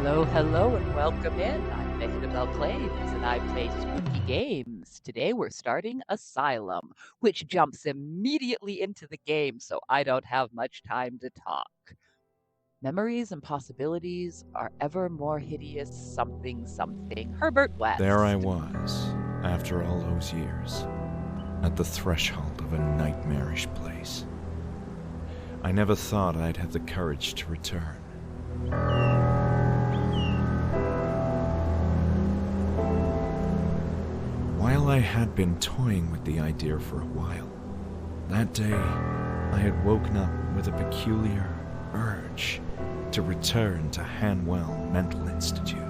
Hello, and welcome in. I'm Annabelle Claims, and I play spooky games. Today we're starting Asylum, which jumps immediately into the game, so I don't have much time to talk. Memories and possibilities are ever more hideous, something, something. Herbert There I West. was, after all those years, at the threshold of a nightmarish place. I never thought I'd have the courage to return. While I had been toying with the idea for a while, that day I had woken up with a peculiar urge to return to Hanwell Mental Institute.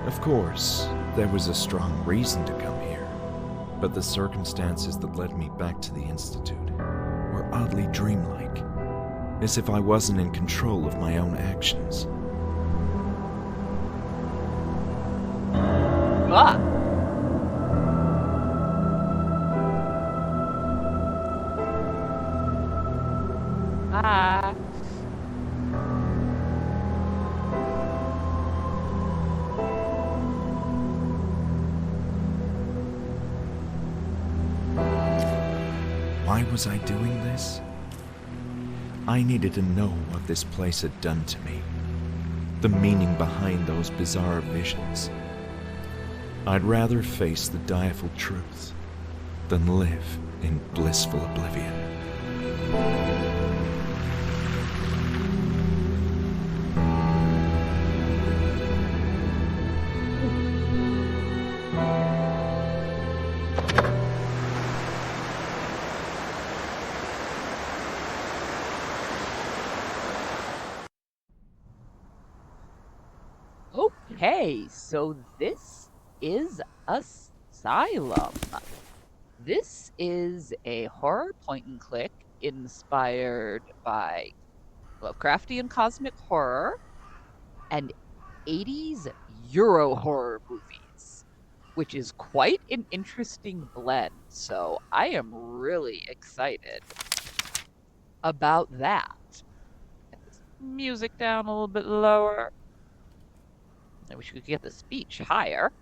Of course, there was a strong reason to come here, but the circumstances that led me back to the Institute were oddly dreamlike, as if I wasn't in control of my own actions. Ah! Ah! Why was I doing this? I needed to know what this place had done to me, the meaning behind those bizarre visions. I'd rather face the direful truth than live in blissful oblivion. Okay, so this is Asylum. This is a horror point and click inspired by Lovecraftian cosmic horror and 80s Euro horror movies, which is quite an interesting blend. So I am really excited about that. Get this music down a little bit lower. I wish we could get the speech higher.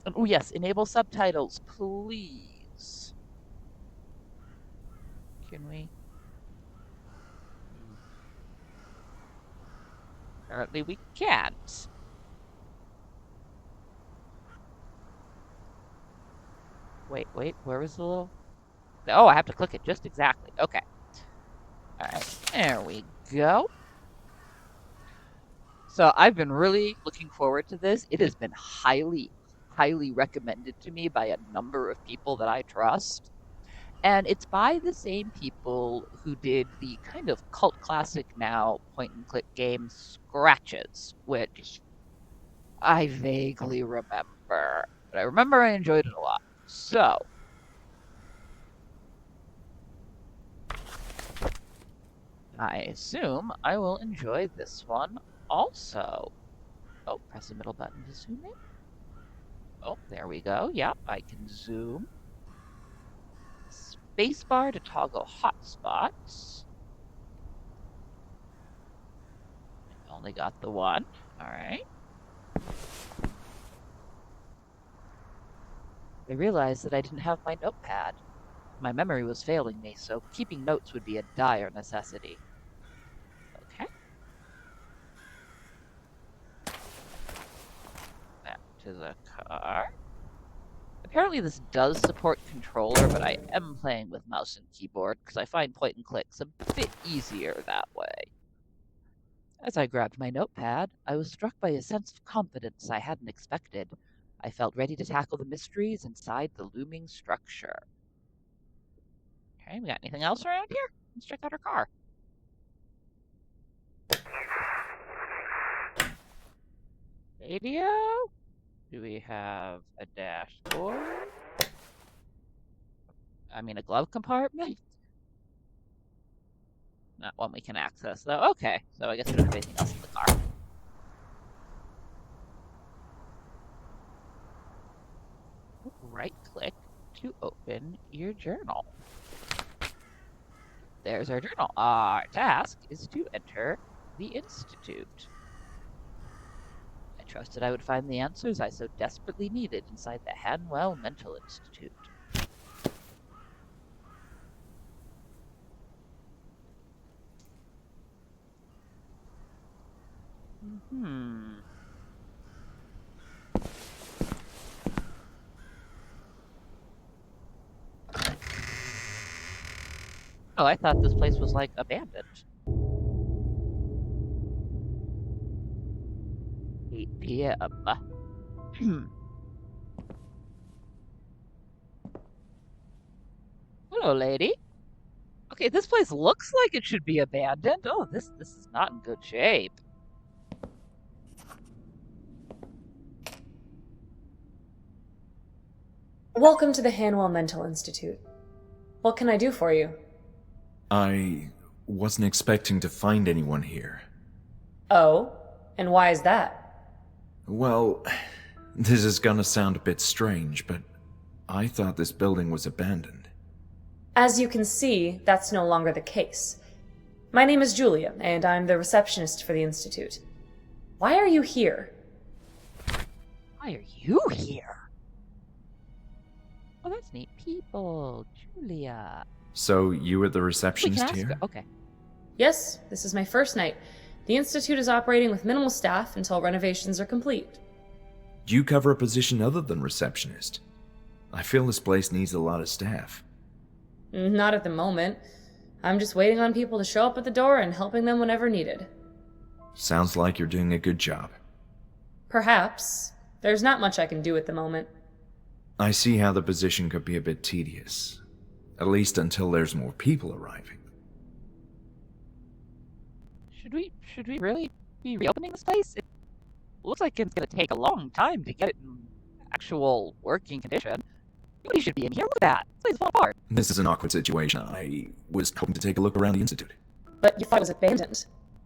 And, oh, yes, enable subtitles, please. Can we? Apparently we can't. Wait, where was the little... Oh, I have to click it just exactly. Okay. All right, there we go. So I've been really looking forward to this. It has been highly, highly recommended to me by a number of people that I trust. And it's by the same people who did the kind of cult classic now point and click game Scratches, which I vaguely remember. But I remember I enjoyed it a lot. So, I assume I will enjoy this one also. Oh, press the middle button to zoom in. Oh, there we go. Yep, I can zoom. Spacebar to toggle hotspots. Only got the one. All right. I realized that I didn't have my notepad. My memory was failing me, so keeping notes would be a dire necessity. Okay. Back to the car. Apparently this does support controller, but I am playing with mouse and keyboard because I find point and clicks a bit easier that way. As I grabbed my notepad, I was struck by a sense of confidence I hadn't expected. I felt ready to tackle the mysteries inside the looming structure. Okay, we got anything else around here? Let's check out our car. Radio? Do we have a dashboard? I mean, a glove compartment? Not one we can access, though. Okay, so I guess we don't have anything else in the car. Right-click to open your journal. There's our journal. Our task is to enter the Institute. I trusted I would find the answers I so desperately needed inside the Hanwell Mental Institute. Oh, I thought this place was, like, abandoned. 8 p.m. Hello, lady. Okay, this place looks like it should be abandoned. Oh, this is not in good shape. Welcome to the Hanwell Mental Institute. What can I do for you? I wasn't expecting to find anyone here. Oh? And why is that? Well, this is gonna sound a bit strange, but I thought this building was abandoned. As you can see, that's no longer the case. My name is Julia, and I'm the receptionist for the Institute. Why are you here? Why are you here? Oh, that's neat. People. Julia. So you were the receptionist here? Okay. Yes, this is my first night. The Institute is operating with minimal staff until renovations are complete. Do you cover a position other than receptionist? I feel this place needs a lot of staff. Not at the moment. I'm just waiting on people to show up at the door and helping them whenever needed. Sounds like you're doing a good job. Perhaps. There's not much I can do at the moment. I see how the position could be a bit tedious. At least until there's more people arriving. Should we really be reopening this place? It looks like it's gonna take a long time to get it in actual working condition. Nobody should be in here. Look at that. This place is falling apart. This is an awkward situation. I was hoping to take a look around the Institute. But you thought it was abandoned.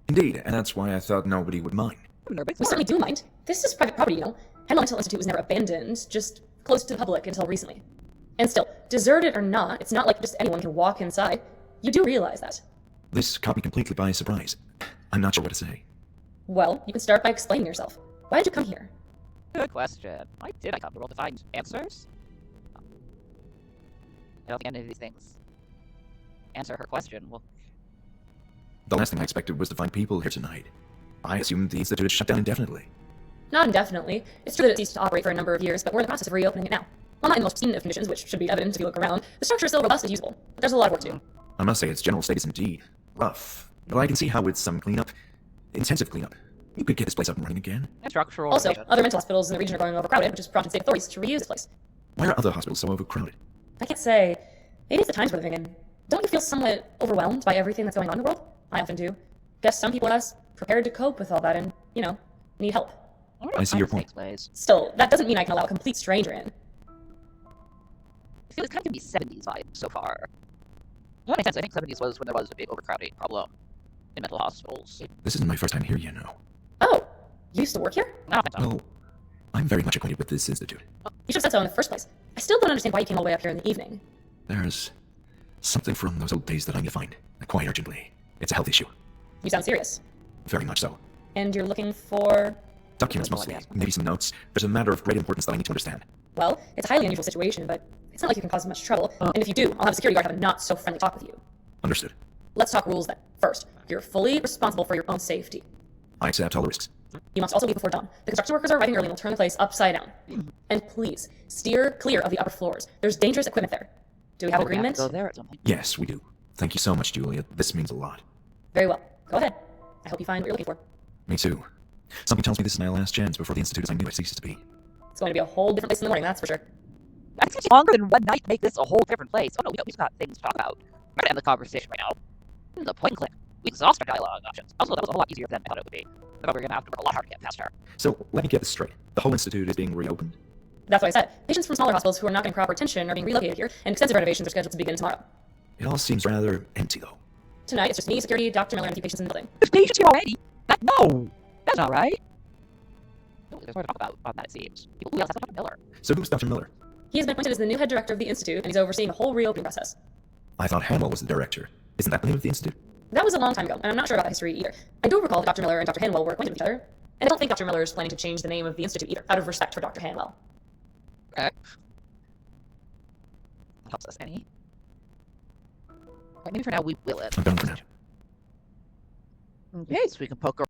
Indeed, and that's why I thought nobody would mind. We certainly do mind. This is private property, you know. Hanwell Mental Institute was never abandoned, just closed to the public until recently. And still, deserted or not, it's not like just anyone can walk inside. You do realize that. This caught me completely by surprise. I'm not sure what to say. Well, you can start by explaining yourself. Why did you come here? Good question. Why did I come to the world to find answers? I don't think any of these things answer her question. Well, The last thing I expected was to find people here tonight. I assumed the Institute is shut down indefinitely. Not indefinitely. It's true that it ceased to operate for a number of years, but we're in the process of reopening it now. While not in the most pristine of conditions, which should be evident if you look around, the structure is still robust and usable. But there's a lot of work to do. I must say its general state is indeed rough, but I can see how with some cleanup, intensive cleanup, you could get this place up and running again. and structural. Also, revision. other mental hospitals in the region are going overcrowded, which has prompted state authorities to reuse this place. Why are other hospitals so overcrowded? I can't say. Maybe it's the times we're living in. Don't you feel somewhat overwhelmed by everything that's going on in the world? I often do. Guess some people are less prepared to cope with all that and, need help. wonder what I see your time point. takes place. Still, that doesn't mean I can allow a complete stranger in. I feel it's kind of giving me 70s vibe so far. That makes sense. I think 70s was when there was a big overcrowding problem in mental hospitals. This isn't my first time here, you know. Oh, you used to work here? No, Well, I'm very much acquainted with this institute. You should have said so in the first place. I still don't understand why you came all the way up here in the evening. There's something from those old days that I need to find, quite urgently. It's a health issue. You sound serious. Very much so. And you're looking for... Documents mostly, maybe some notes. There's a matter of great importance that I need to understand. Well, it's a highly unusual situation, but it's not like you can cause much trouble. And if you do, I'll have a security guard have a not-so-friendly talk with you. Understood. Let's talk rules then. First, you're fully responsible for your own safety. I accept all the risks. You must also leave before dawn. The construction workers are arriving early and will turn the place upside down. And please, steer clear of the upper floors. There's dangerous equipment there. Do we have agreement? Go there at some point. Yes, we do. Thank you so much, Julia. This means a lot. Very well. Go ahead. I hope you find what you're looking for. Me too. Something tells me this is my last chance before the Institute as I knew it ceases to be. It's going to be a whole different place in the morning, that's for sure. That's gonna take longer than one night to make this a whole different place. Oh no, we've got things to talk about. We're gonna end the conversation right now. This is a point and click. We exhaust our dialogue options. Also, that was a whole lot easier than I thought it would be. I thought we were gonna have to work a lot harder to get past her. So, let me get this straight. The whole Institute is being reopened? That's what I said. Patients from smaller hospitals who are not getting proper attention are being relocated here, and extensive renovations are scheduled to begin tomorrow. It all seems rather empty, though. Tonight, it's just me, security, Dr. Miller, and a few patients in the building. There's patients here already. No, that's not right. No, there's more to talk about on that, it seems. Who else has Dr. Miller? So who's Dr. Miller? He has been appointed as the new head director of the Institute, and he's overseeing the whole reopening process. I thought Hannibal was the director. Isn't that the name of the institute? That was a long time ago, and I'm not sure about that history either. I do recall that Dr. Miller and Dr. Hanwell were acquainted with each other, and I don't think Dr. Miller is planning to change the name of the Institute either, out of respect for Dr. Hanwell. Okay. That helps us any. Right, maybe for now we will it. I'm done for now. Okay, so we can poke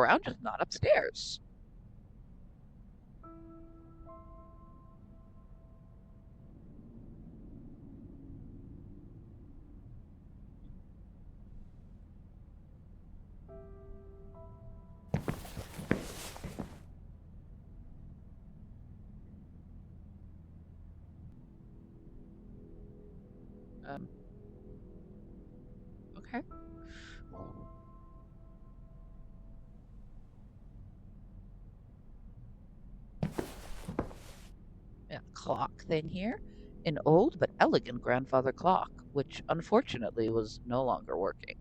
around, just not upstairs. Okay. Yeah, clock thing here. An old but elegant grandfather clock, which unfortunately was no longer working.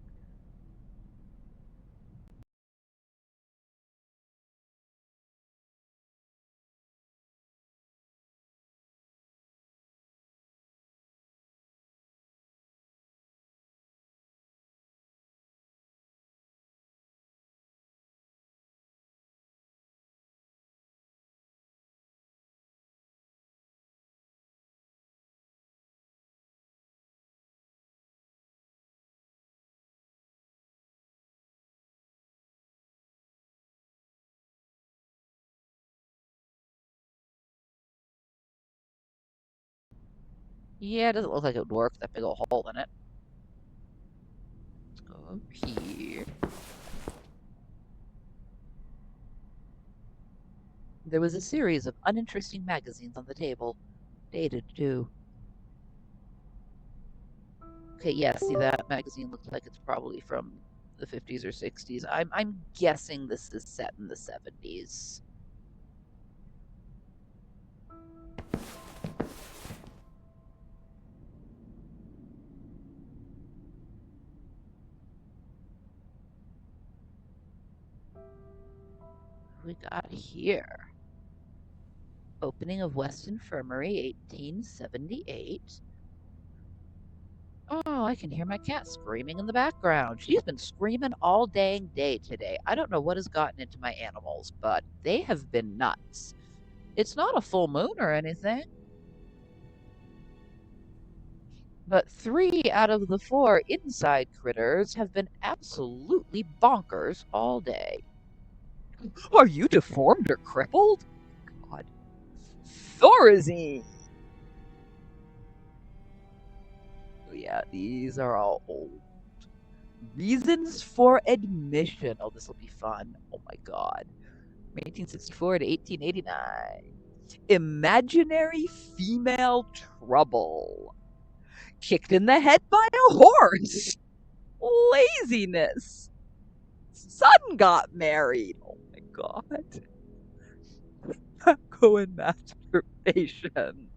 Yeah, it doesn't look like it would work with that big old hole in it. Let's go over here. There was a series of uninteresting magazines on the table. Dated, too. Okay, yeah, see that magazine looks like it's probably from the 50s or 60s. I'm guessing this is set in the 70s. We got here. Opening of West Infirmary, 1878. Oh, I can hear my cat screaming in the background. She's been screaming all dang day today. I don't know what has gotten into my animals, but they have been nuts. It's not a full moon or anything, but 3 out of the 4 inside critters have been absolutely bonkers all day. Are you deformed or crippled? God. Thorazine! Yeah, these are all old. Reasons for admission. Oh, this will be fun. Oh my god. From 1864 to 1889. Imaginary female trouble. Kicked in the head by a horse. Laziness. Son got married. Oh my god. Tobacco and masturbation.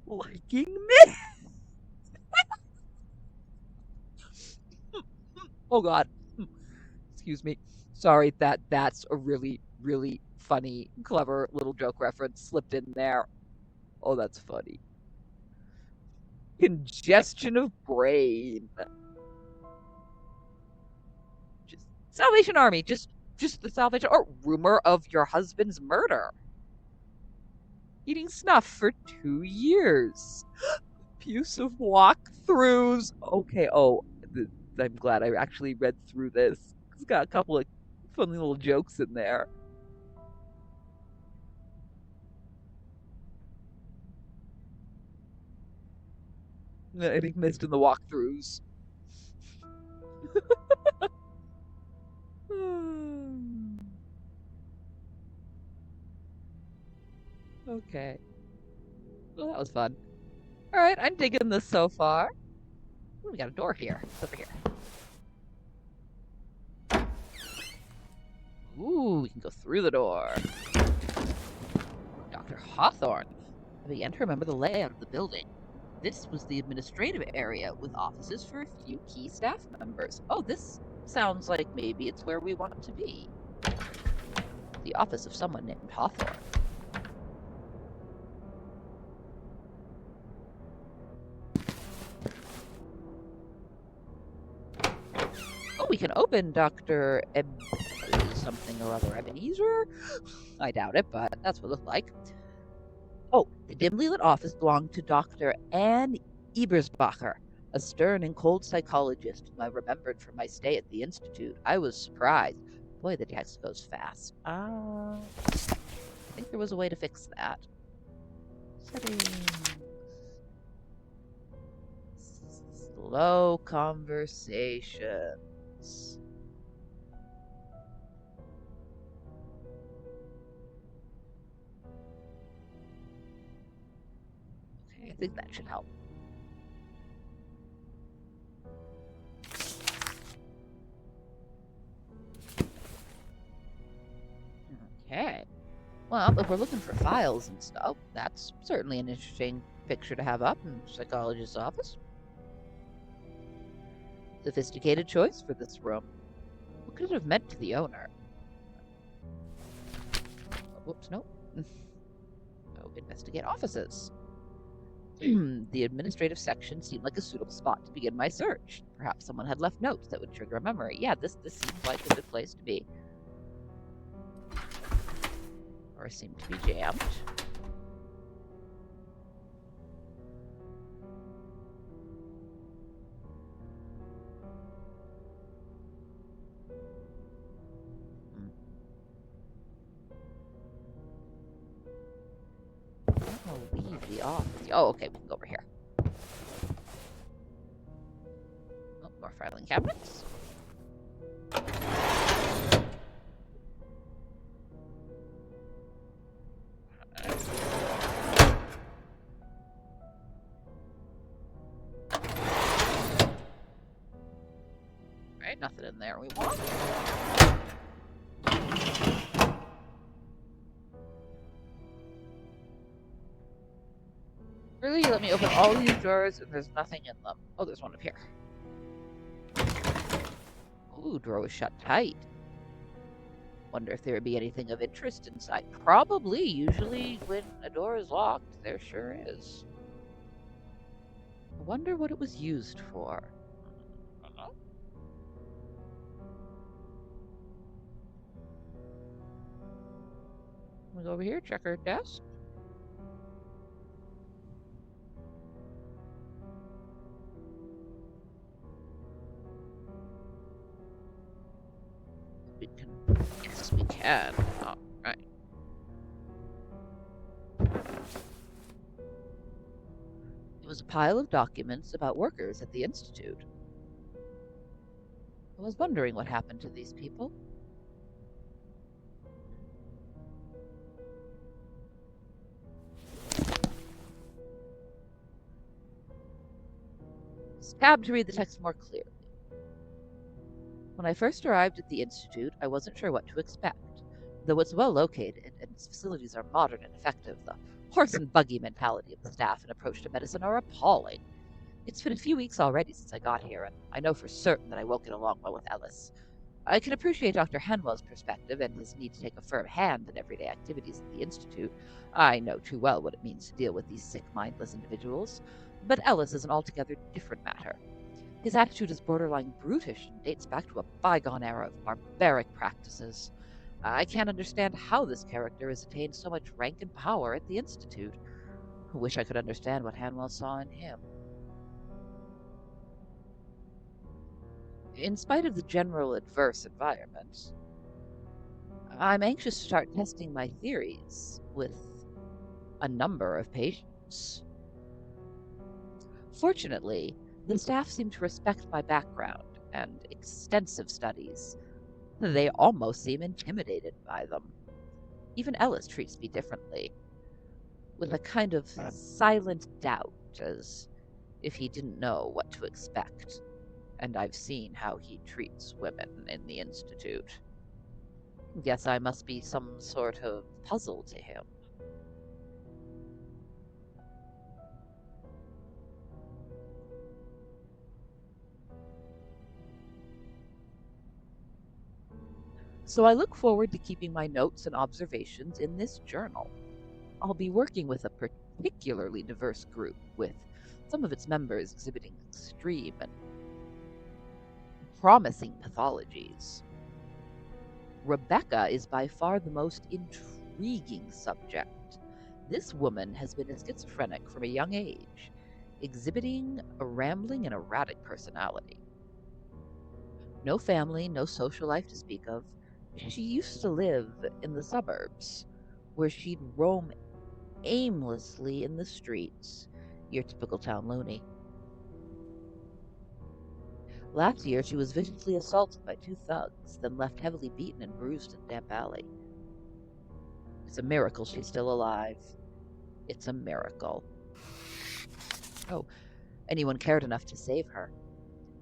Liking me. Oh god. Excuse me. Sorry, that's a really, really funny, clever little joke reference slipped in there. Oh, that's funny. Congestion of brain. Just Salvation Army. Just the Salvation, or rumor of your husband's murder. Eating snuff for 2 years. Abusive walkthroughs. Okay, I'm glad I actually read through this. It's got a couple of funny little jokes in there. I think missed in the walkthroughs. Okay. Well, that was fun. Alright, I'm digging this so far. Ooh, we got a door here. It's over here. Ooh, we can go through the door. Dr. Hawthorne. I began to remember the layout of the building. This was the administrative area with offices for a few key staff members. Oh, this sounds like maybe it's where we want to be. The office of someone named Hawthorne. Oh, we can open Dr. something or other. Ebenezer? I doubt it, but that's what it looked like. Oh, the dimly lit office belonged to Dr. Anne Ebersbacher, a stern and cold psychologist whom I remembered from my stay at the Institute. I was surprised. Boy, the text goes fast. I think there was a way to fix that. Settings. Slow conversations. Okay, I think that should help. Okay. Well, if we're looking for files and stuff, that's certainly an interesting picture to have up in the psychologist's office. Sophisticated choice for this room. What could it have meant to the owner? Whoops, nope. Oh, investigate offices. The administrative section seemed like a suitable spot to begin my search. Perhaps someone had left notes that would trigger a memory. Yeah, this seems like a good place to be. Or seem to be jammed. I'll leave the office. Oh, okay, we can go over here. Oh, more filing cabinets. Right, nothing in there we want. Really? You let me open all these drawers and there's nothing in them. Oh, there's one up here. Ooh, drawer was shut tight. Wonder if there would be anything of interest inside. Probably. Usually when a door is locked, there sure is. I wonder what it was used for. We go over here, check her desk. We can. Yes, we can. All right. It was a pile of documents about workers at the Institute. I was wondering what happened to these people. Tab to read the text more clearly. When I first arrived at the Institute, I wasn't sure what to expect. Though it's well located and its facilities are modern and effective, the horse and buggy mentality of the staff and approach to medicine are appalling. It's been a few weeks already since I got here, and I know for certain that I won't get along well with Ellis. I can appreciate Dr. Hanwell's perspective and his need to take a firm hand in everyday activities at the Institute. I know too well what it means to deal with these sick, mindless individuals. But Ellis is an altogether different matter. His attitude is borderline brutish and dates back to a bygone era of barbaric practices. I can't understand how this character has attained so much rank and power at the Institute. I wish I could understand what Hanwell saw in him. In spite of the general adverse environment, I'm anxious to start testing my theories with a number of patients. Fortunately, the staff seem to respect my background and extensive studies. They almost seem intimidated by them. Even Ellis treats me differently, with a kind of silent doubt, as if he didn't know what to expect. And I've seen how he treats women in the Institute. Guess I must be some sort of puzzle to him. So I look forward to keeping my notes and observations in this journal. I'll be working with a particularly diverse group, with some of its members exhibiting extreme and promising pathologies. Rebecca is by far the most intriguing subject. This woman has been a schizophrenic from a young age, exhibiting a rambling and erratic personality. No family, no social life to speak of. She used to live in the suburbs, where she'd roam aimlessly in the streets, your typical town loony. Last year, she was viciously assaulted by two thugs, then left heavily beaten and bruised in Damp Alley. It's a miracle she's still alive. It's a miracle. Oh, anyone cared enough to save her.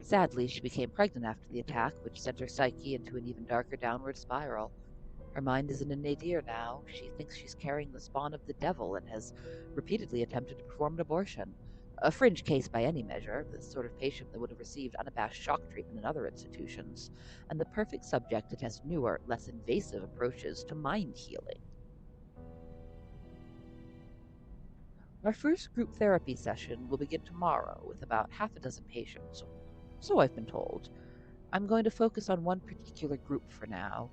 Sadly, she became pregnant after the attack, which sent her psyche into an even darker downward spiral. Her mind is in a nadir now. She thinks she's carrying the spawn of the devil and has repeatedly attempted to perform an abortion. A fringe case by any measure, the sort of patient that would have received unabashed shock treatment in other institutions, and the perfect subject to test newer, less invasive approaches to mind healing. Our first group therapy session will begin tomorrow with about half a dozen patients, so I've been told. I'm going to focus on one particular group for now,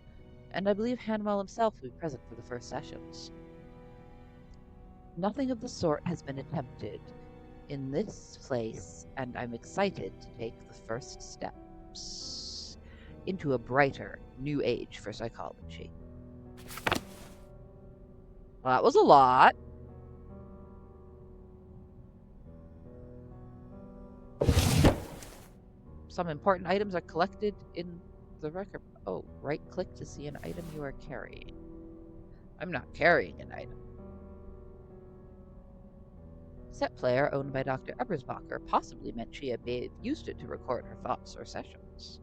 and I believe Hanwell himself will be present for the first sessions. Nothing of the sort has been attempted in this place, and I'm excited to take the first steps into a brighter new age for psychology. Well, that was a lot. Some important items are collected in the record. Oh, right-click to see an item you are carrying. I'm not carrying an item. Set player owned by Dr. Ebersbacher possibly meant she may have used it to record her thoughts or sessions.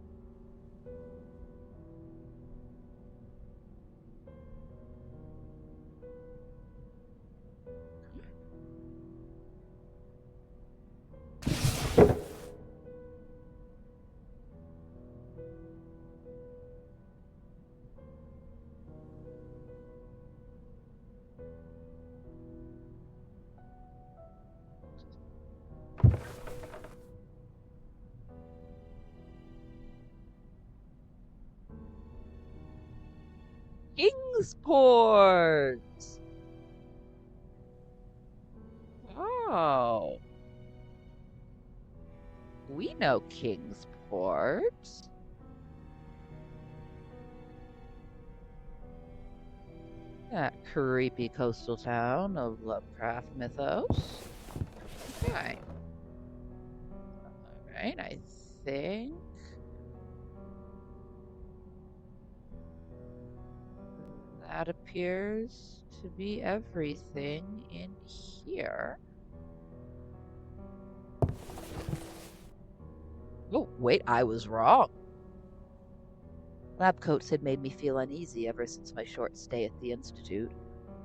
Kingsport! Oh. We know Kingsport. That creepy coastal town of Lovecraft mythos. Okay. Alright, I think that appears to be everything in here. Oh, wait, I was wrong. Lab coats had made me feel uneasy ever since my short stay at the Institute,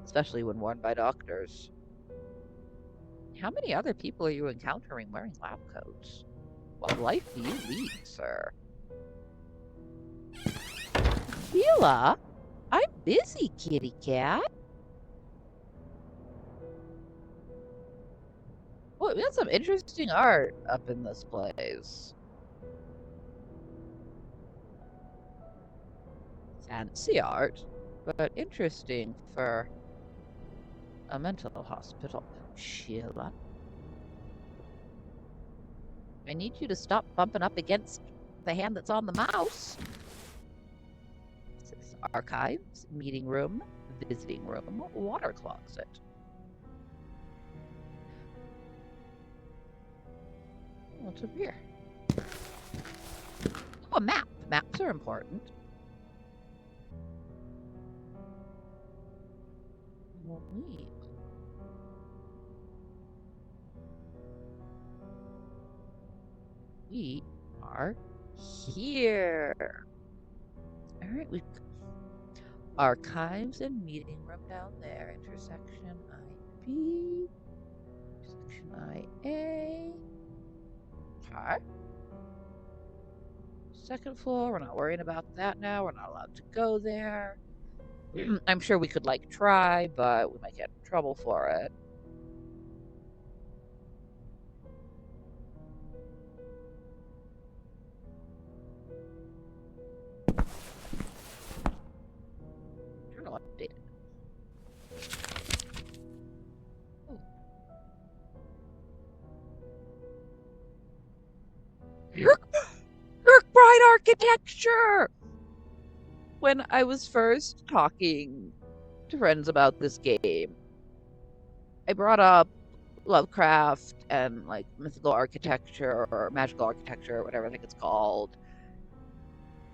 especially when worn by doctors. How many other people are you encountering wearing lab coats? What life do you lead, sir? Sheila, I'm busy, kitty cat. Well, we got some interesting art up in this place. Fancy art, but interesting for a mental hospital. Sheila, I need you to stop bumping up against the hand that's on the mouse. This archives, meeting room, visiting room, water closet. What's up here? Oh, a map. Maps are important. Well, neat. We are here. All right, we've archives and meeting room down there. Intersection IB. Intersection IA. Okay. Second floor. We're not worrying about that now. We're not allowed to go there. I'm sure we could like try, but we might get in trouble for it. Journal updated. Kirkbride architecture! When I was first talking to friends about this game, I brought up Lovecraft and like mythical architecture or magical architecture, or whatever I think it's called,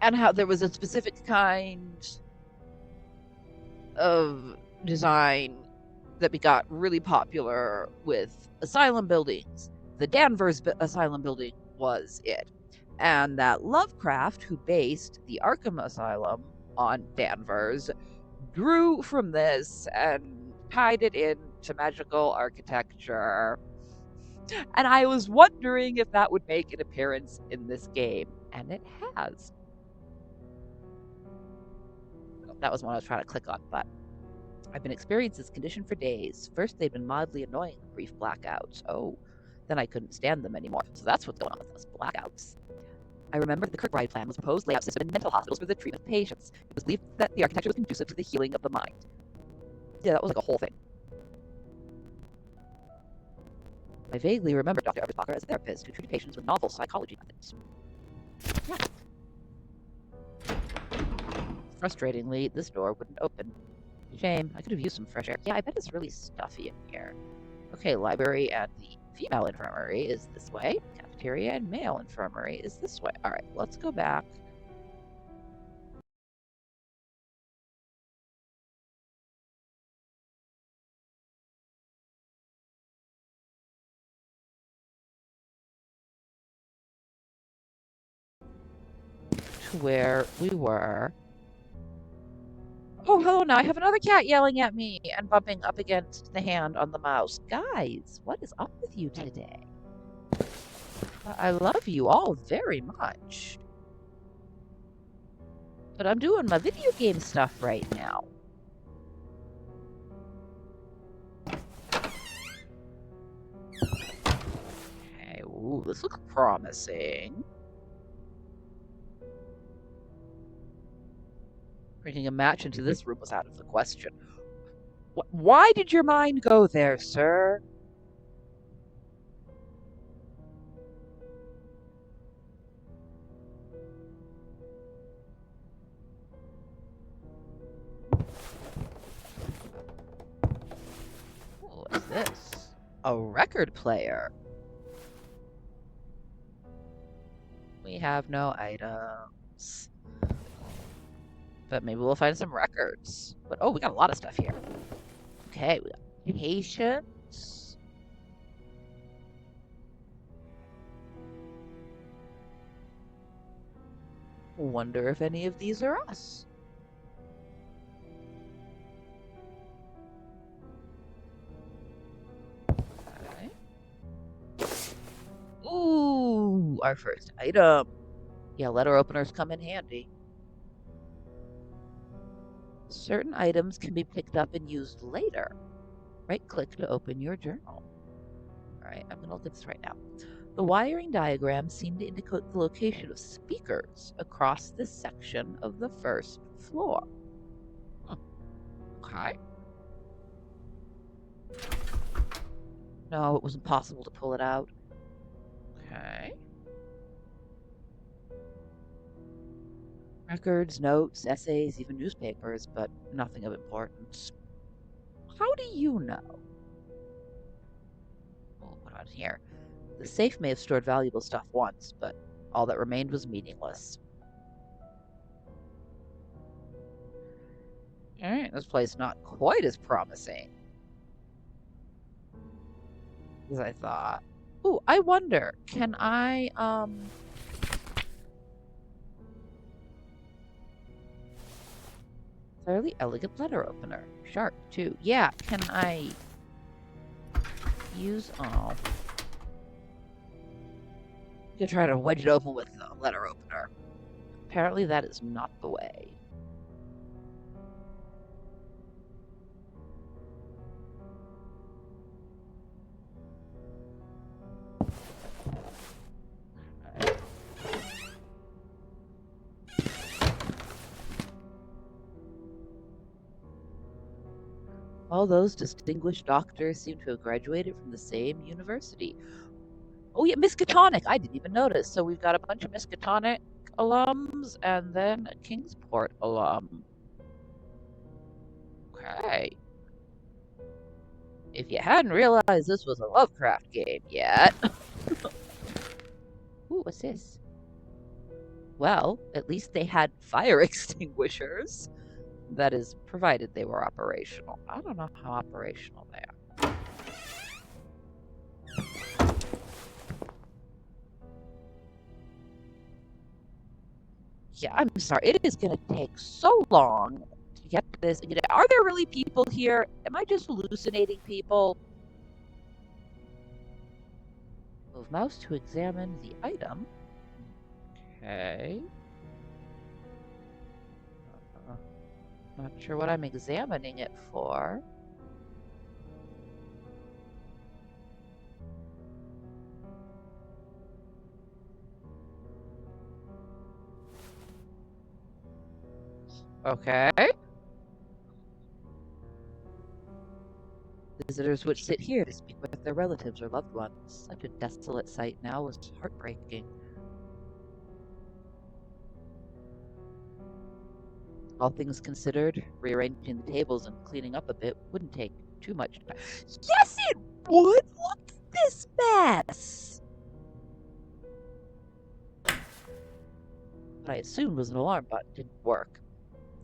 and how there was a specific kind of design that got really popular with asylum buildings. The Danvers Asylum building was it. And that Lovecraft, who based the Arkham Asylum on Danvers, drew from this and tied it into magical architecture. And I was wondering if that would make an appearance in this game, and it has. That was what I was trying to click on, but I've been experiencing this condition for days. First, they'd been mildly annoying, brief blackouts. Oh, then I couldn't stand them anymore. So that's what's going on with those blackouts. I remember that the Kirkbride plan was a proposed layout system in mental hospitals for the treatment of patients. It was believed that the architecture was conducive to the healing of the mind. Yeah, that was like a whole thing. I vaguely remember Dr. Eversbacher as a therapist who treated patients with novel psychology methods. Yeah. Frustratingly, this door wouldn't open. Shame, I could have used some fresh air. Yeah, I bet it's really stuffy in here. Okay, library and the female infirmary is this way. Cafeteria and male infirmary is this way. Alright, let's go back. To where we were. Oh, hello, now I have another cat yelling at me and bumping up against the hand on the mouse. Guys, what is up with you today? I love you all very much. But I'm doing my video game stuff right now. Okay, ooh, this looks promising. Bringing a match into this room was out of the question. Why did your mind go there, sir? What's this? A record player. We have no items. But maybe we'll find some records. But oh, we got a lot of stuff here. Okay, we got patience. Wonder if any of these are us. Ooh, our first item. Yeah, letter openers come in handy. Certain items can be picked up and used later. Right-click to open your journal. Alright, I'm going to look at this right now. The wiring diagrams seem to indicate the location of speakers across this section of the first floor. Okay. No, it was impossible to pull it out. Okay. Records, notes, essays, even newspapers, but nothing of importance. How do you know? We'll put on here. The safe may have stored valuable stuff once, but all that remained was meaningless. Alright, this place not quite as promising as I thought. Ooh, I wonder, can I, fairly elegant letter opener. Sharp, too. Yeah, can I use, oh. I'm gonna try to wedge it open with the letter opener. Apparently that is not the way. All those distinguished doctors seem to have graduated from the same university. Oh yeah, Miskatonic! I didn't even notice. So we've got a bunch of Miskatonic alums and then a Kingsport alum. Okay. If you hadn't realized this was a Lovecraft game yet. Ooh, what's this? Well, at least they had fire extinguishers. That is, provided they were operational. I don't know how operational they are. Yeah, I'm sorry. It is going to take so long to get this. Are there really people here? Am I just hallucinating people? Move mouse to examine the item. Okay. Not sure what I'm examining it for. Okay. Visitors would sit here to speak with their relatives or loved ones. Such a desolate sight now was heartbreaking. All things considered, rearranging the tables and cleaning up a bit wouldn't take too much time. Yes, it would! Look at this mess! What I assumed was an alarm button didn't work.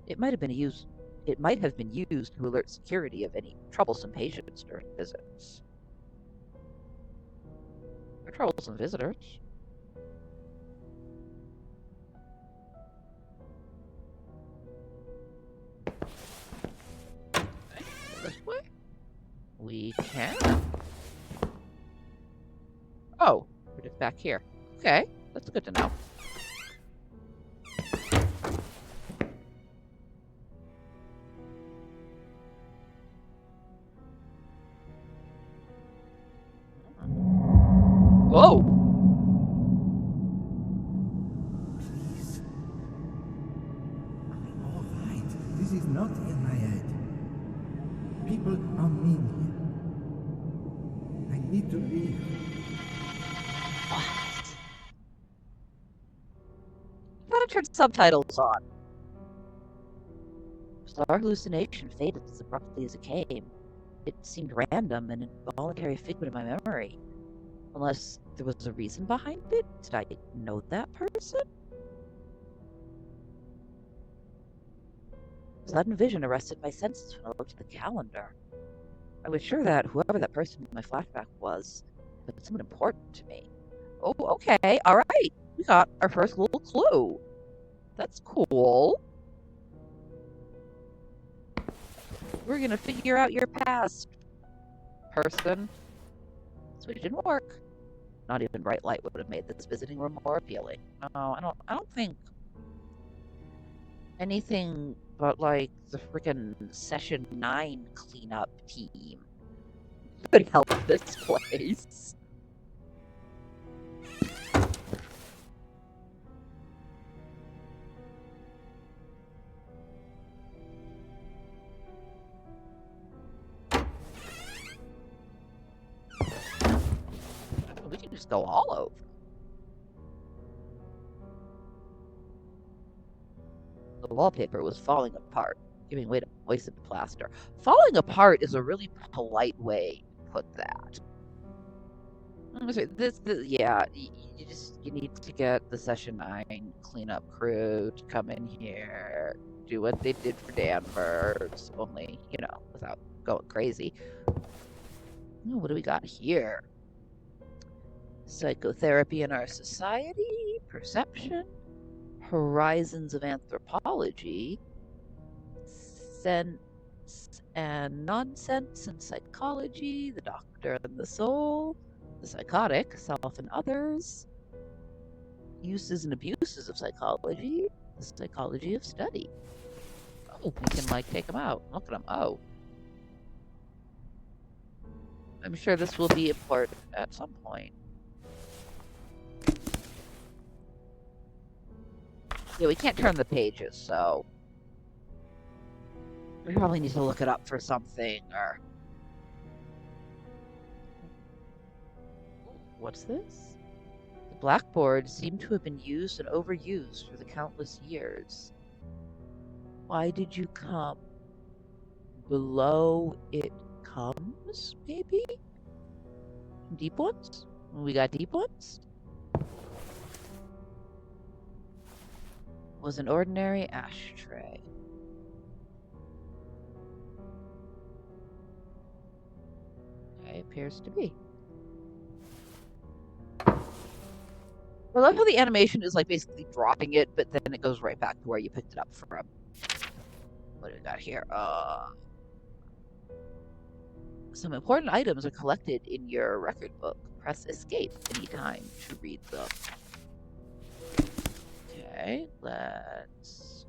It might have been used to alert security of any troublesome patients during visits. Or troublesome visitors. This way? We can. Oh, put it back here. Okay, that's good to know. Whoa! Please. I'm all right. people are mean here. I need to leave. What? I thought I turned subtitles on. Our hallucination faded as abruptly as it came. It seemed random, and involuntary figment of my memory. Unless there was a reason behind it? Did I know that person? A sudden vision arrested my senses when I looked at the calendar. I was sure that whoever that person in my flashback was someone important to me. Oh, okay, alright. We got our first little clue. That's cool. We're gonna figure out your past, person. So it didn't work. Not even bright light would have made this visiting room more appealing. No, I don't think anything but like the freaking Session 9 cleanup team could help this place. We can just go all over. The wallpaper was falling apart, giving way to moistened plaster. Falling apart is a really polite way to put that. Yeah, you need to get the Session 9 cleanup crew to come in here, do what they did for Danvers, only, without going crazy. Oh, what do we got here? Psychotherapy in our society, perception, horizons of anthropology, sense and nonsense in psychology, the doctor and the soul, the psychotic, self and others, uses and abuses of psychology, the psychology of study. Oh, we can, take them out. Look at them. Oh. I'm sure this will be important at some point. Yeah, we can't turn the pages, so we probably need to look it up for something, or... What's this? The blackboard seemed to have been used and overused for the countless years. Why did you come? Below it comes, maybe? Deep ones? We got deep ones? Was an ordinary ashtray. Okay, appears to be. I love how the animation is basically dropping it, but then it goes right back to where you picked it up from. What do we got here? Some important items are collected in your record book. Press escape anytime to read them. Okay, let's...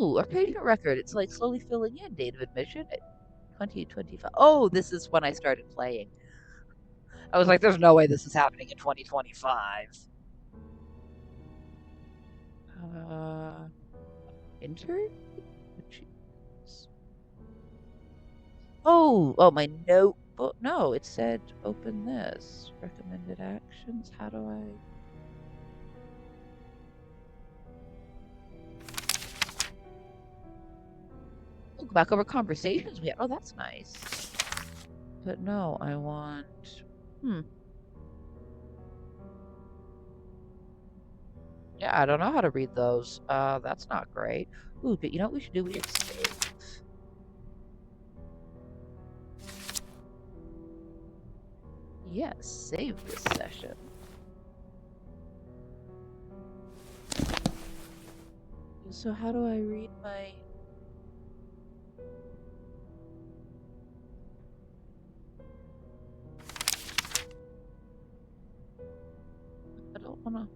Ooh, our patient record. It's slowly filling in. Date of admission at 2025. Oh, this is when I started playing. I was like, there's no way this is happening in 2025. Enter? Oh, my notebook. No, it said open this. Recommended actions. How do I... Oh, go back over conversations we had. Oh, that's nice. But no, I want... Yeah, I don't know how to read those. That's not great. Ooh, but you know what we should do? We should save. Yes, save this session. So how do I read my... I don't wanna...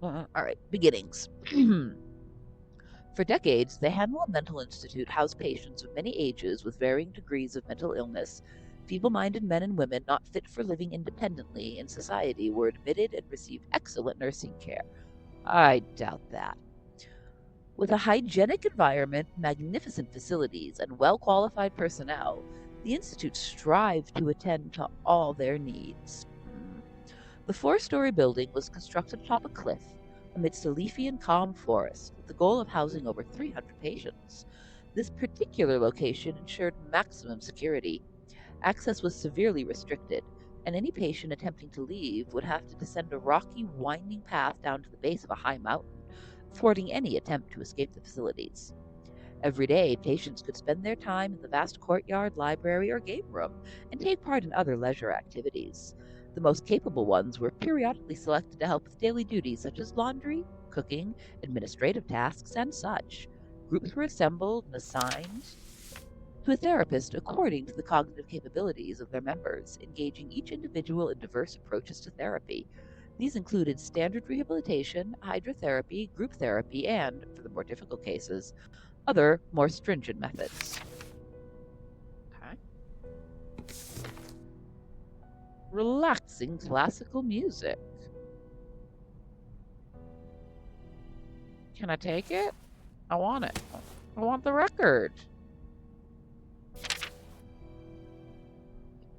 Alright, beginnings. For decades, the Hanwell Mental Institute housed patients of many ages with varying degrees of mental illness Feeble-minded men and women not fit for living independently in society were admitted and received excellent nursing care. I doubt that. With a hygienic environment, magnificent facilities, and well-qualified personnel, the Institute strived to attend to all their needs. The four-story building was constructed atop a cliff amidst a leafy and calm forest, with the goal of housing over 300 patients. This particular location ensured maximum security. Access was severely restricted, and any patient attempting to leave would have to descend a rocky, winding path down to the base of a high mountain, thwarting any attempt to escape the facilities. Every day, patients could spend their time in the vast courtyard, library, or game room and take part in other leisure activities. The most capable ones were periodically selected to help with daily duties such as laundry, cooking, administrative tasks, and such. Groups were assembled and assigned to a therapist according to the cognitive capabilities of their members, engaging each individual in diverse approaches to therapy. These included standard rehabilitation, hydrotherapy, group therapy, and, for the more difficult cases, other, more stringent methods. Okay. Relaxing classical music. Can I take it? I want it. I want the record.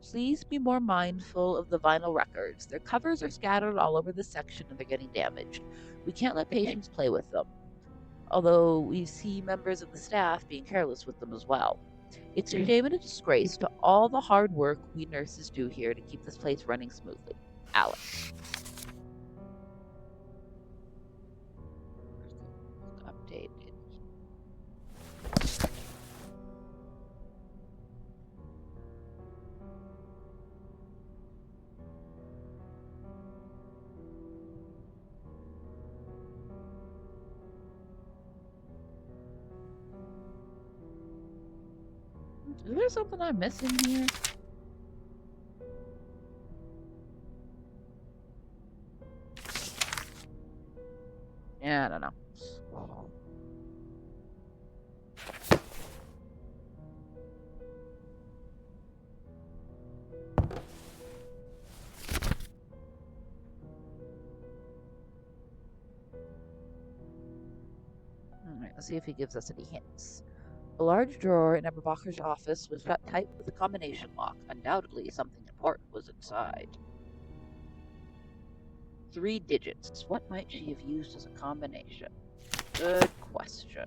Please be more mindful of the vinyl records. Their covers are scattered all over the section and they're getting damaged. We can't let patients play with them, although we see members of the staff being careless with them as well. It's a shame and a disgrace to all the hard work we nurses do here to keep this place running smoothly. Alice. Updated. Is there something I'm missing here? Yeah, I don't know. Alright, let's see if he gives us any hints. A large drawer in Eberbacher's office was shut tight with a combination lock. Undoubtedly, something important was inside. 3 digits. What might she have used as a combination? Good question.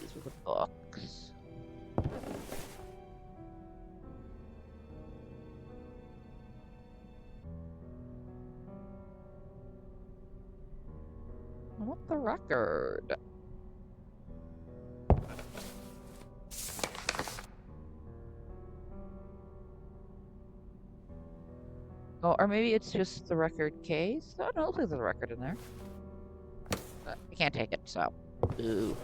These were the books. I want the record. Oh, or maybe it's just the record case? Oh, no, it looks like there's a record in there. But I can't take it, so. Ooh.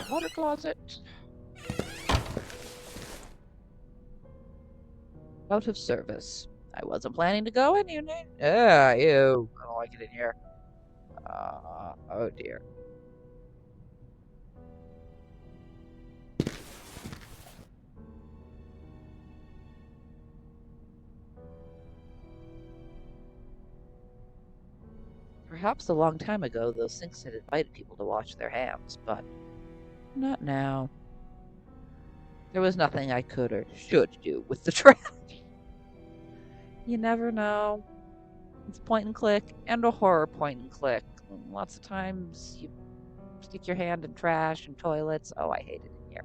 Water closet. Out of service. I wasn't planning to go in, you know. Ew. I don't like it in here. Oh dear. Perhaps a long time ago, those sinks had invited people to wash their hands, but not now. There was nothing I could or should do with the trash. You never know. It's point and click and a horror point and click. Lots of times you stick your hand in trash and toilets. Oh, I hate it in here.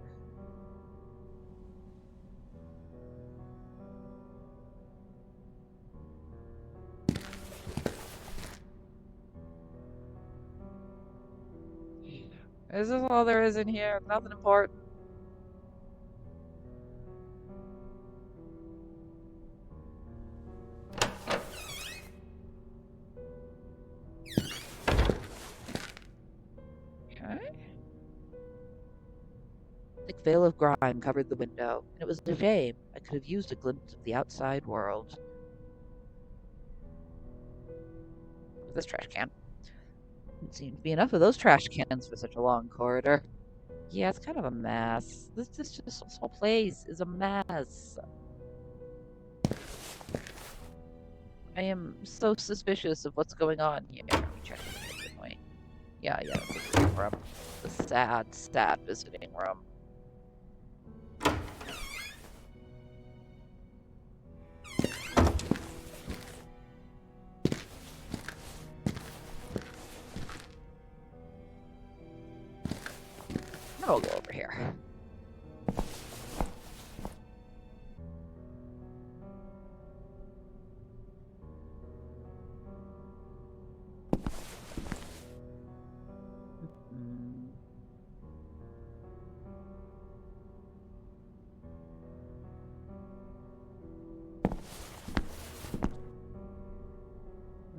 Is this all there is in here? Nothing important. thick veil of grime covered the window, and it was a shame. I could have used a glimpse of the outside world. This trash can. Didn't seem to be enough of those trash cans for such a long corridor. Yeah, it's kind of a mess. This whole place is a mess. I am so suspicious of what's going on here. Let me check the visiting point. Yeah, the visiting room. The sad, sad visiting room. I'll go over here.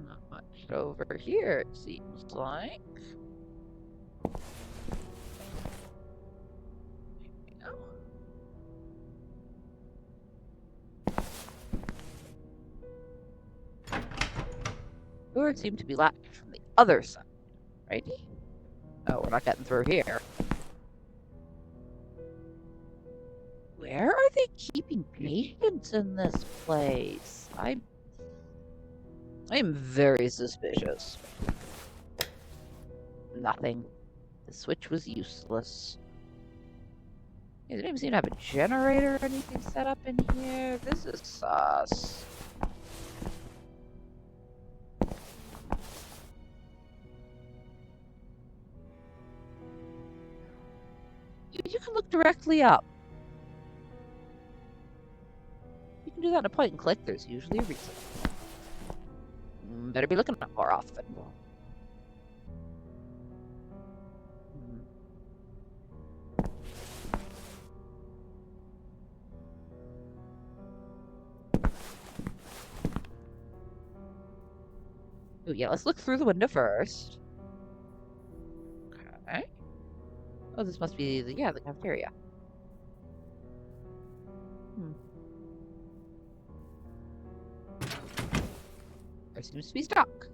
Not much over here, it seems like. Door seemed to be latched from the other side, righty? Oh, we're not getting through here. Where are they keeping patients in this place? I am very suspicious. Nothing. The switch was useless. They didn't even seem to have a generator or anything set up in here. This is sus. You can look directly up. You can do that in a point and click. There's usually a reason. Better be looking up more often. Ooh, yeah, let's look through the window first. Okay. Oh, this must be the cafeteria. There seems to be stock.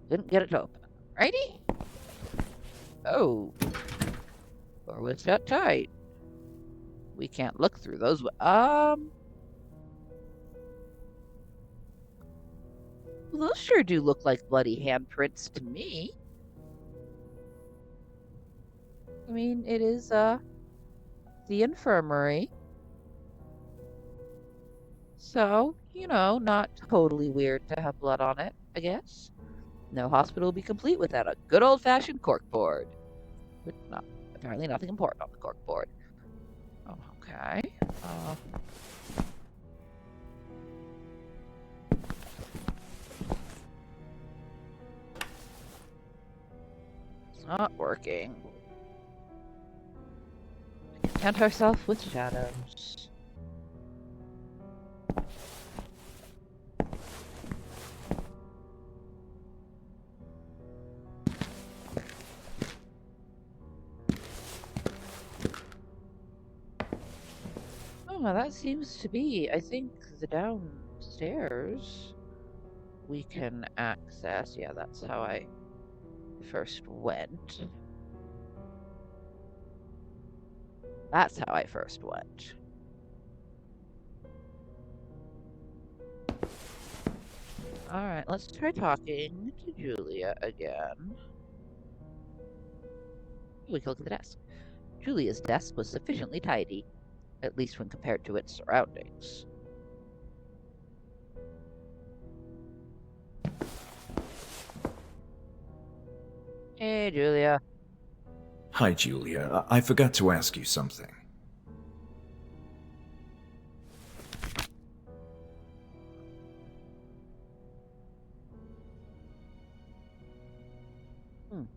Couldn't get it to open. Righty? Oh. Door was shut tight. We can't look through those. Well, those sure do look like bloody handprints to me. I mean, it is, the infirmary. So, you know, not totally weird to have blood on it, I guess. No hospital would be complete without a good old-fashioned corkboard. But apparently nothing important on the corkboard. Oh, okay. It's not working. Content ourselves with shadows. Oh, that seems to be, I think, the downstairs we can access. Yeah, that's how I first went. That's how I first went. Alright, let's try talking to Julia again. We can look at the desk. Julia's desk was sufficiently tidy, at least when compared to its surroundings. Hey, Julia. Hi, Julia. I forgot to ask you something.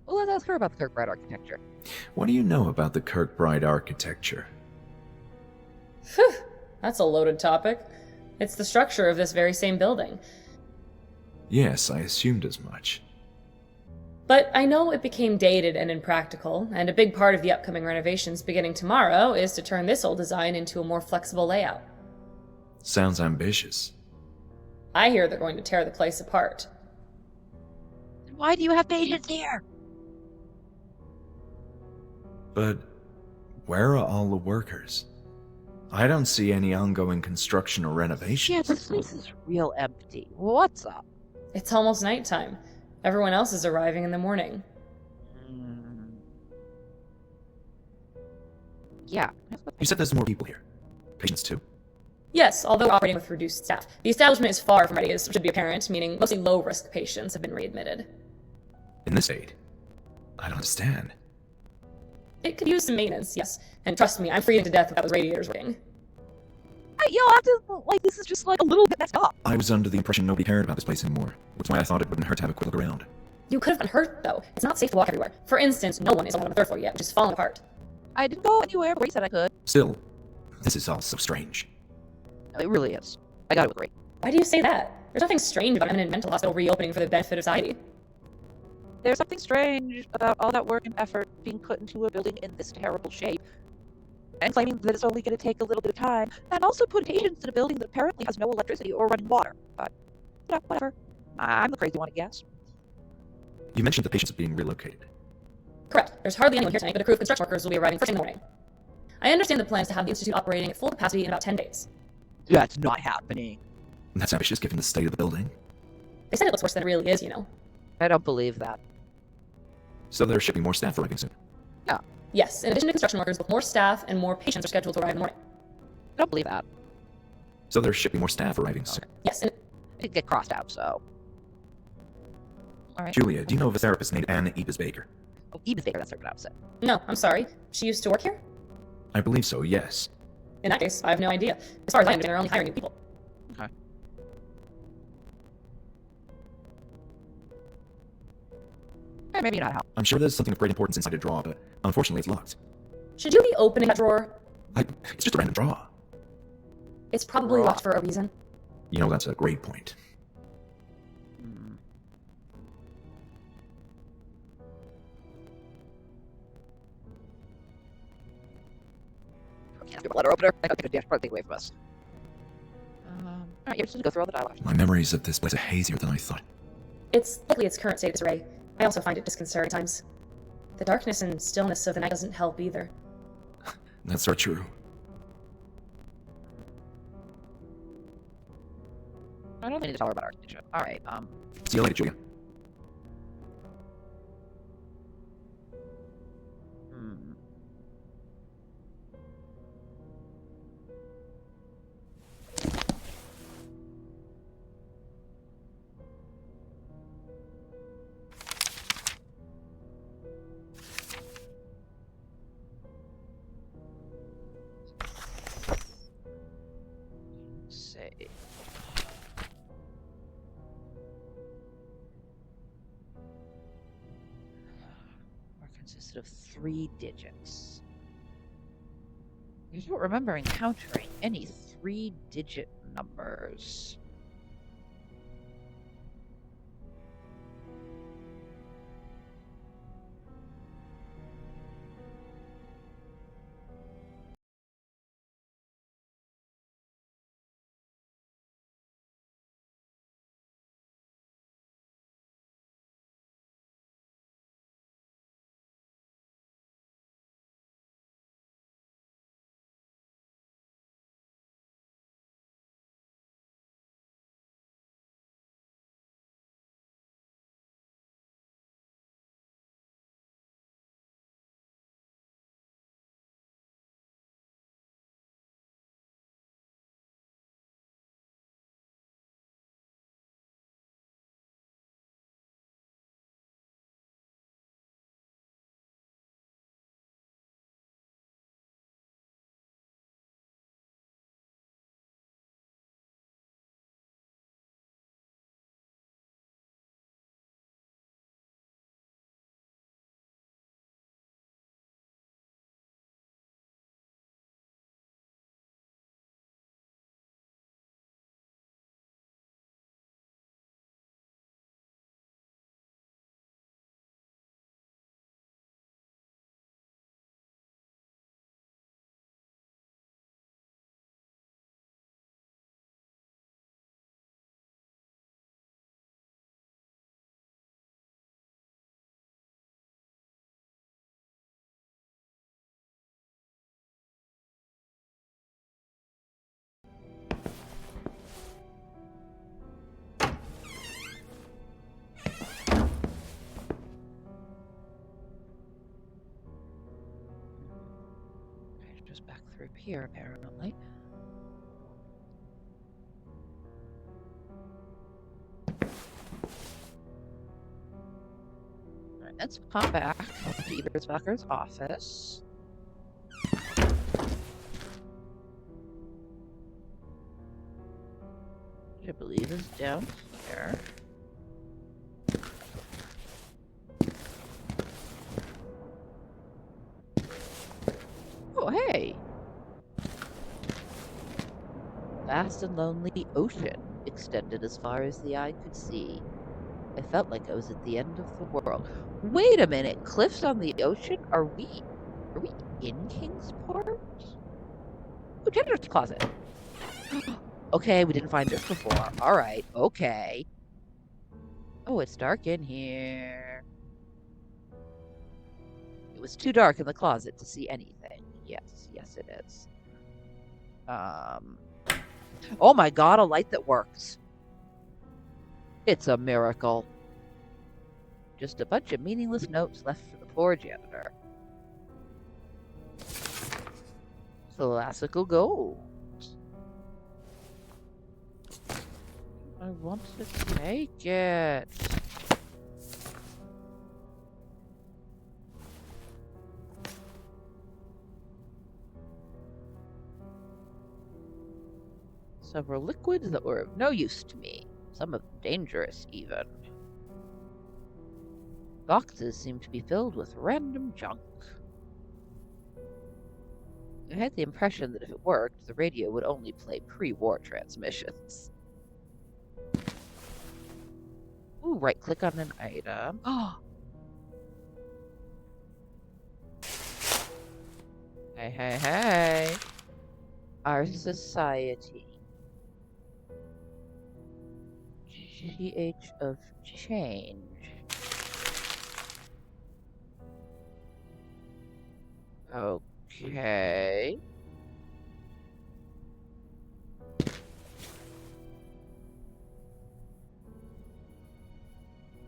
Well, let's ask her about the Kirkbride architecture. What do you know about the Kirkbride architecture? Phew, that's a loaded topic. It's the structure of this very same building. Yes, I assumed as much. But I know it became dated and impractical, and a big part of the upcoming renovations beginning tomorrow is to turn this old design into a more flexible layout. Sounds ambitious. I hear they're going to tear the place apart. Then why do you have patients here? But where are all the workers? I don't see any ongoing construction or Yeah, renovations. this place is real empty. What's up? It's almost nighttime. Everyone else is arriving in the morning. Hmm. Yeah. You said there's more people here. Patients too? Yes, although operating with reduced staff. The establishment is far from ready, as should be apparent, meaning mostly low-risk patients have been readmitted. In this state? I don't understand. It could use some maintenance, yes. And trust me, I'm freezing to death without those radiators working. You'll have to, like, this is just, like, a little bit messed up. I was under the impression nobody cared about this place anymore, which is why I thought it wouldn't hurt to have a quick look around. You could have been hurt, though. It's not safe to walk everywhere. For instance, no one is allowed on the third floor yet, which is falling apart. I didn't go anywhere but you said I could. Still, this is all so strange. It really is. I gotta agree. Why do you say that? There's nothing strange about an eminent mental hospital reopening for the benefit of society. There's something strange about all that work and effort being put into a building in this terrible shape, and claiming that it's only going to take a little bit of time, and also put patients in a building that apparently has no electricity or running water. But, whatever. I'm the crazy one, I guess. You mentioned the patients being relocated. Correct. There's hardly anyone here tonight, but a crew of construction workers will be arriving first thing in the morning. I understand the plan is to have the institute operating at full capacity in about 10 days. That's not happening. That's ambitious given the state of the building. They said it looks worse than it really is, you know. I don't believe that. So they're shipping more staff arriving soon. Yes, in addition to construction workers, both more staff and more patients are scheduled to arrive in the morning. I don't believe that. So they're shipping more staff arriving soon. Yes, and It get crossed out, so. Alright. Julia, do you know of a therapist named Anne Ebis Baker? Oh, Edith Baker, that's her opposite. no, I'm sorry. She used to work here? I believe so, yes. In that case, I have no idea. As far as I understand, they're only hiring new people. Okay. Maybe not how. I'm sure there's something of great importance inside a drawer, but unfortunately it's locked. Should you be opening that drawer? It's just a random drawer. It's probably locked for a reason. You know, that's a great point. Hmm. Can't give a letter opener. I don't think a dash probably take away from us. Alright, you're just gonna go through all the dialogue. My memories of this place are hazier than I thought. It's likely its current state of disarray. I also find it disconcerting at times. The darkness and stillness of the night doesn't help either. That's so true. I don't need to tell her about our relationship. Alright, See you later, Julia. hmm. Say. Or consisted of 3 digits. I don't remember encountering any 3-digit numbers. through here, apparently. Alright, let's pop back to Ebersbacher's office. Which I believe is down here. Oh, hey! Vast and lonely ocean extended as far as the eye could see. I felt like I was at the end of the world. Wait a minute, cliffs on the ocean? Are we in Kingsport? Oh, janitor's closet. Okay, we didn't find this before. Alright, okay. Oh, it's dark in here. It was too dark in the closet to see anything. Yes, yes it is. Oh my god, a light that works. It's a miracle. Just a bunch of meaningless notes left for the poor janitor. Classical gold. I want to take it. Several liquids that were of no use to me. Some of them dangerous, even. Boxes seemed to be filled with random junk. I had the impression that if it worked, the radio would only play pre-war transmissions. Ooh, right-click on an item. Oh! Hey, hey, hey! Our society. GH of change. Okay.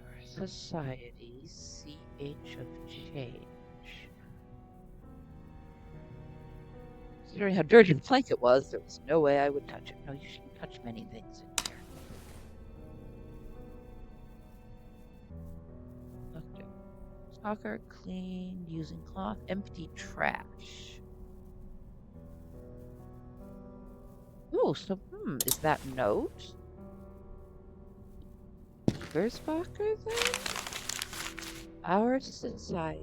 Our society, CH of change. Considering how dirty the blanket was, there was no way I would touch it. No, you shouldn't touch many things in here. Okay. Soccer cleaned using cloth, empty trash. Oh, so, is that note? Ebersbacher then? Our society.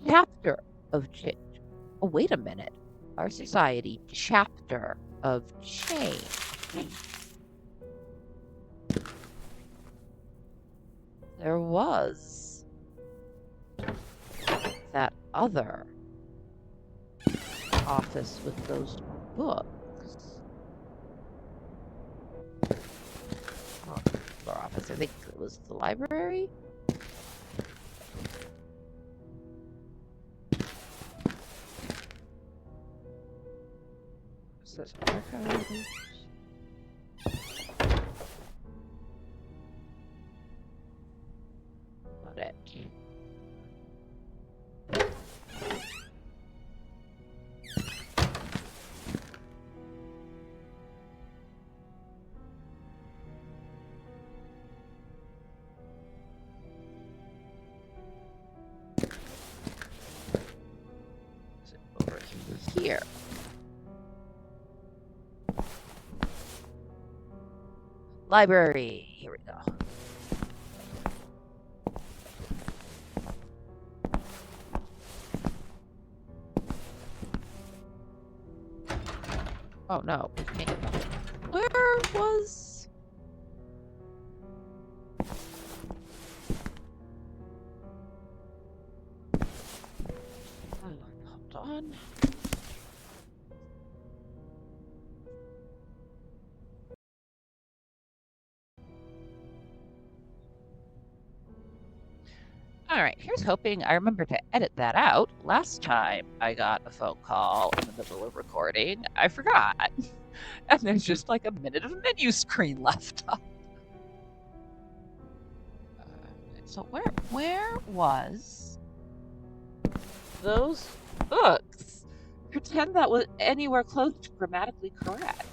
Chapter of change. Oh, wait a minute. Our society, chapter of change. There was that other office with those books. Oh, the office, I think it was the library? Says archives. Not it. Is it over here? Library. Here we go. Oh no, we can't get that. Where was... Oh, hold on. Alright, here's hoping I remember to edit that out. Last time I got a phone call in the middle of recording, I forgot. And there's just like a minute of menu screen left up. So where was those books? pretend that was anywhere close to grammatically correct.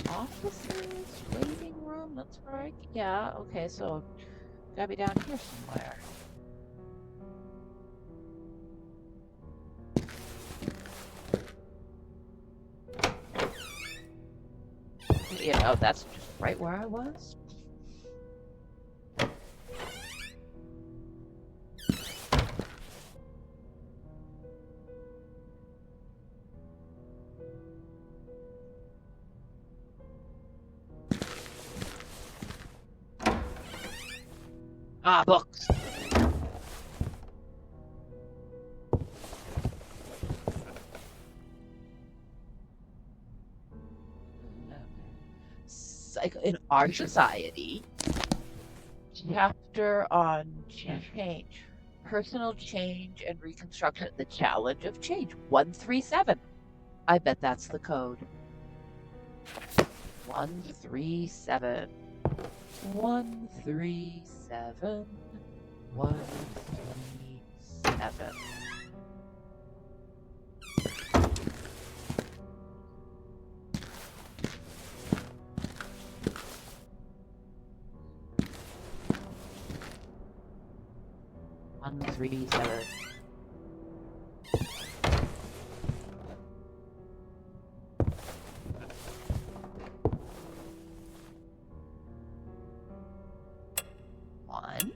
Offices, waiting room, that's right. Yeah, okay, so gotta be down here somewhere. You know, that's just right where I was. Ah, books. In our society, chapter on change, personal change and reconstruction, the challenge of change, 137. I bet that's the code. 137. 137. 137. One, three, seven. One.